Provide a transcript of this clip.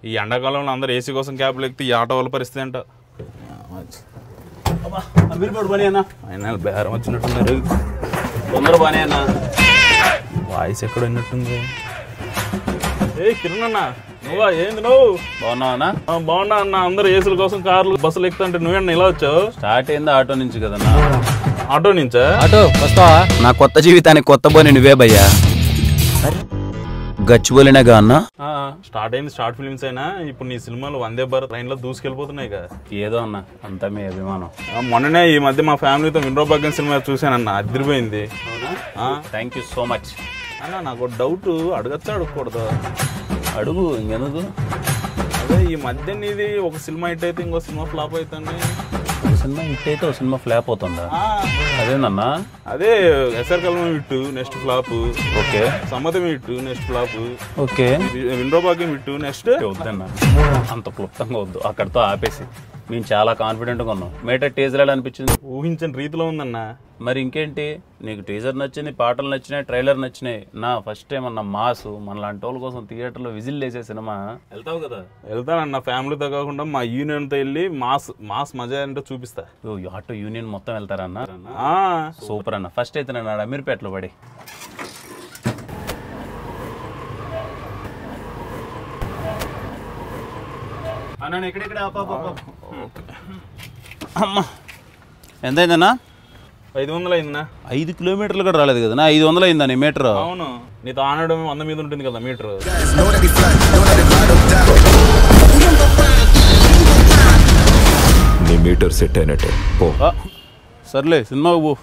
ఈ ఎండాకాలంలో అందరూ ఏసీ కోసం క్యాబ్లు ఎక్కితే ఈ ఆటో వాళ్ళ పరిస్థితి ఏంట. అయినా బేరం వచ్చినట్టున్నారు. తొందర బానే అన్న. వాయిస్ ఎక్కడ ఉన్నట్టుంది. కిరణ్ అన్న నువ్వా? ఏంది నువ్వు బాగున్నావా? బాగున్నా అన్న. అందరూ ఏసీల కోసం కార్లు బస్సులు ఎక్కుతుంటే నువ్వేనా ఇలా వచ్చావు? స్టార్ట్ అయింది ఆటో నుంచి కదన్నా. ఆటో నుంచా? ఆటో వస్తావా? నా కొత్త జీవితానికి కొత్త బోని నువ్వే భయ్యా. గచ్చిబోలినాగా అన్న. స్టార్ట్ అయింది స్టార్ట్ ఫిలిమ్స్ అయినా ఇప్పుడు నీ సినిమాలు వందే భారత్ ట్రైన్ లో దూసుకెళ్ళిపోతున్నాయి కదా. ఏదో అన్న అంతా మీ అభిమానం. మొన్ననే ఈ మధ్య మా ఫ్యామిలీతో విండ్రో భాగ్యం సినిమా చూసానన్న, అదిరిపోయింది. థ్యాంక్ యూ సో మచ్ అన్న. నాకు డౌట్, అడగచ్చా అడగకూడదు? అడుగు, ఇంకెందుకు. అదే ఈ మధ్య నీది ఒక సినిమా హిట్ అయితే ఇంకో సినిమా ఫ్లాప్ అవుతుంది. ఒక సినిమా హిట్ అయితే ఒక సినిమా ఫ్లాప్ అవుతుందా? అదేనన్నా. అదే ఎస్ఆర్ కల్మం హిట్ నెక్స్ట్ ఫ్లాప్. ఓకే. సమ్మతం హిట్ నెక్స్ట్ ఫ్లాప్. ఓకే. విండ్రో భాగ్యం హిట్ నెక్స్ట్. వద్దన్నా, అంత క్లుప్తంగా వద్దు, అక్కడితో ఆపేసి. మేము చాలా కాన్ఫిడెంట్గా ఉన్నాం. మేటర్ టీజర్ ఎలా అనిపించింది? ఊహించని రీతిలో ఉందన్న. మరి ఇంకేంటి, నీకు టీజర్ నచ్చింది, పాటలు నచ్చినాయి, ట్రైలర్ నచ్చినాయి. నా ఫస్ట్ టైం అన్న మాస్ మన లాంటి వాళ్ళ కోసం థియేటర్లో విజిల్ వేసే సినిమా. వెళ్తావు కదా? వెళ్తానన్న. ఫ్యామిలీతో కాకుండా మా యూనియన్తో వెళ్ళి మాస్ మజా ఏంటో చూపిస్తా. ఆటో యూనియన్ మొత్తం వెళ్తారన్న. సూపర్ అన్న. ఫస్ట్ అయితే నేను అమీర్పేటలో పడి. అమ్మా ఎంతైందన్నా? 500 అయిందన్నా. 5 కిలోమీటర్లు కూడా రాలేదు కదా? 500 అయిందా నీ మీటర్? అవును, నీతో ఆనడం 100 మీద ఉంటుంది కదా మీటర్. నీ మీటర్ సెట్ అయినట్టే పో. సర్లే సినిమాకు పో.